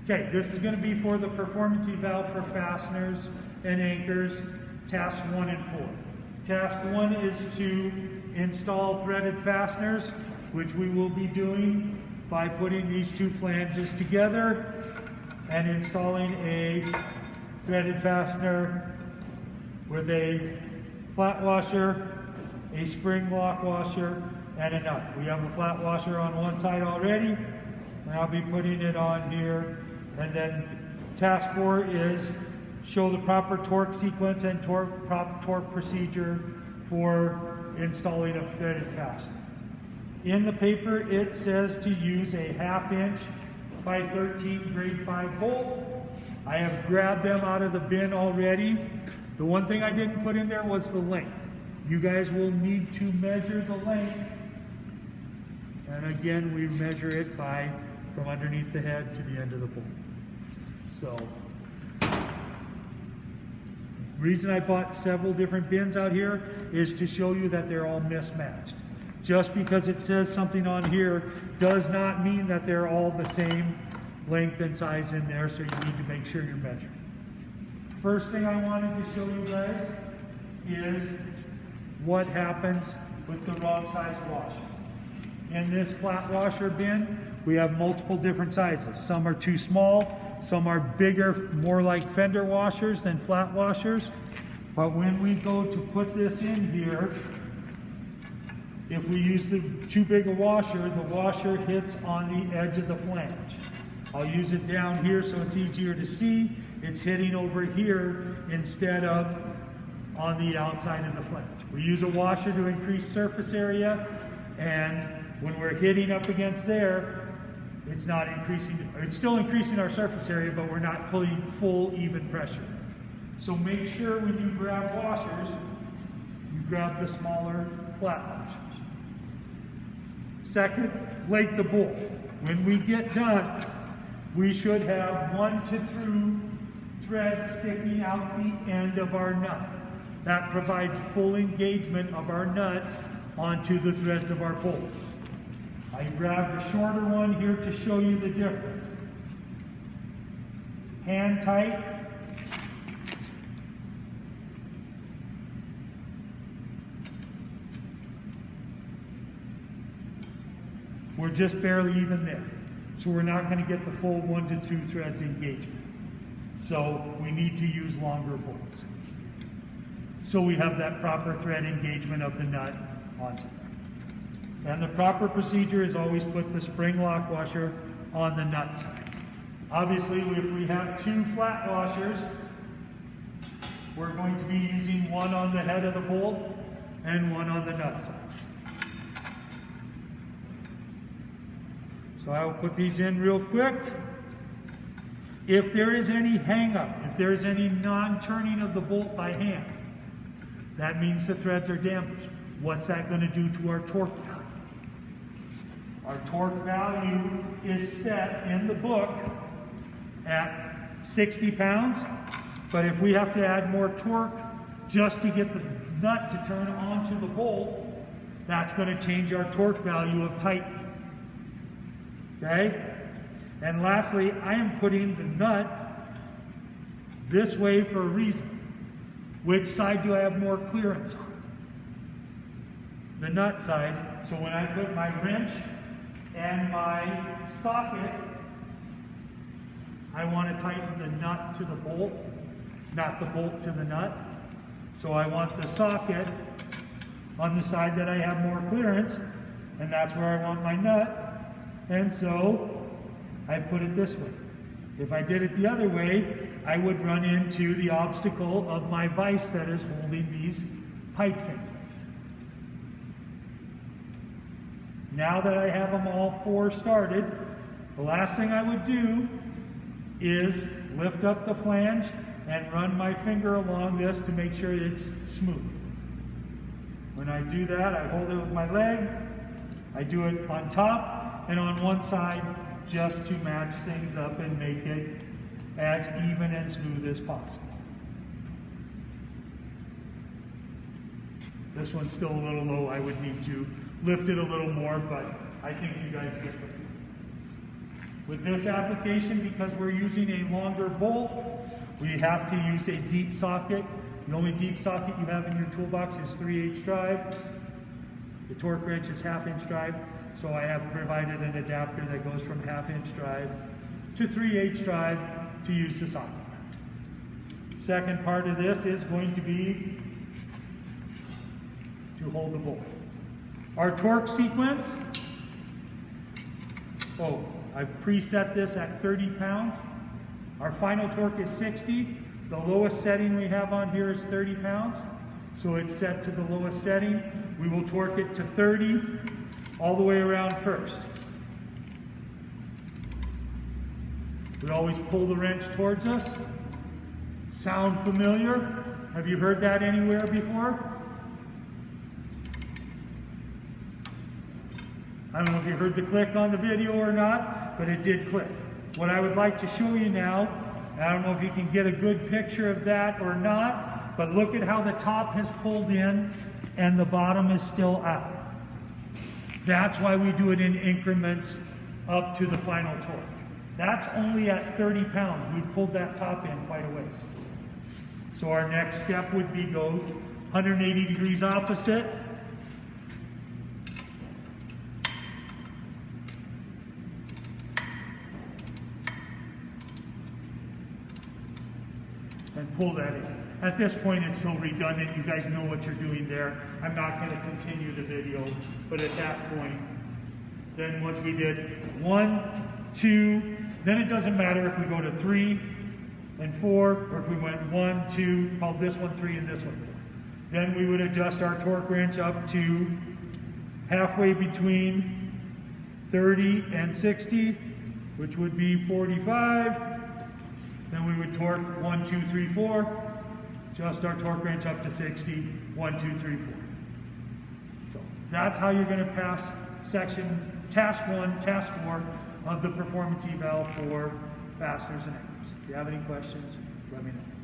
Okay, this is going to be for the performance eval for fasteners and anchors, tasks 1 and 4. Task 1 is to install threaded fasteners, which we will be doing by putting these two flanges together and installing a threaded fastener with a flat washer, a spring lock washer, and a nut. We have a flat washer on one side already, and I'll be putting it on here. And then task 4 is show the proper torque sequence and proper torque procedure for installing a threaded fastener. In the paper, it says to use a 1/2 inch by 13 grade 5 bolt. I have grabbed them out of the bin already. The one thing I didn't put in there was the length. You guys will need to measure the length. And again, we measure it from underneath the head to the end of the bolt. So, reason I bought several different bins out here is to show you that they're all mismatched. Just because it says something on here does not mean that they're all the same length and size in there, so you need to make sure you're measuring. First thing I wanted to show you guys is what happens with the wrong size washer. In this flat washer bin, we have multiple different sizes. Some are too small, some are bigger, more like fender washers than flat washers. But when we go to put this in here, if we use too big a washer, the washer hits on the edge of the flange. I'll use it down here so it's easier to see. It's hitting over here instead of on the outside of the flange. We use a washer to increase surface area, and when we're hitting up against there, it's not increasing, it's still increasing our surface area, but we're not putting full even pressure. So make sure when you grab washers, you grab the smaller flat washers. Second, length the bolt. When we get done, we should have 1 to 2 threads sticking out the end of our nut. That provides full engagement of our nut onto the threads of our bolt. I grabbed a shorter one here to show you the difference. Hand tight. We're just barely even there. So we're not going to get the full 1 to 2 threads engagement. So we need to use longer bolts. So we have that proper thread engagement of the nut onto there. And the proper procedure is always put the spring lock washer on the nut side. Obviously, if we have 2 flat washers, we're going to be using one on the head of the bolt and one on the nut side. So I will put these in real quick. If there is any hang up, if there is any non-turning of the bolt by hand, that means the threads are damaged. What's that going to do to our torque value? Our torque value is set in the book at 60 pounds, but if we have to add more torque just to get the nut to turn onto the bolt, that's going to change our torque value of tightening. Okay? And lastly, I am putting the nut this way for a reason. Which side do I have more clearance on? The nut side. So when I put my wrench and my socket, I want to tighten the nut to the bolt, not the bolt to the nut. So I want the socket on the side that I have more clearance, and that's where I want my nut. And so I put it this way. If I did it the other way, I would run into the obstacle of my vise that is holding these pipes in place. Now that I have them all 4 started, the last thing I would do is lift up the flange and run my finger along this to make sure it's smooth. When I do that, I hold it with my leg. I do it on top and on one side just to match things up and make it as even and smooth as possible. This one's still a little low. I would need to lift it a little more, but I think you guys get it. With this application, because we're using a longer bolt, we have to use a deep socket. The only deep socket you have in your toolbox is 3/8 drive. The torque wrench is 1/2-inch drive, so I have provided an adapter that goes from 1/2-inch drive to 3/8 drive to use the socket. Second part of this is going to be to hold the bolt. Our torque sequence, I've preset this at 30 pounds. Our final torque is 60. The lowest setting we have on here is 30 pounds. So it's set to the lowest setting. We will torque it to 30 all the way around first. We always pull the wrench towards us. Sound familiar? Have you heard that anywhere before? I don't know if you heard the click on the video or not, but it did click. What I would like to show you now, I don't know if you can get a good picture of that or not, but look at how the top has pulled in and the bottom is still out. That's why we do it in increments up to the final torque. That's only at 30 pounds. We pulled that top in quite a ways. So our next step would be go 180 degrees opposite. And pull that in. At this point, it's still redundant. You guys know what you're doing there. I'm not going to continue the video, but at that point, then once we did 1, 2, then it doesn't matter if we go to 3 and 4, or if we went 1, 2, called this one 3 and this one 4. Then we would adjust our torque wrench up to halfway between 30 and 60, which would be 45. Then we would torque 1, 2, 3, 4. Adjust our torque wrench up to 60. 1, 2, 3, 4. So that's how you're going to pass task 1, task 4 of the performance eval for fasteners and anchors. If you have any questions, let me know.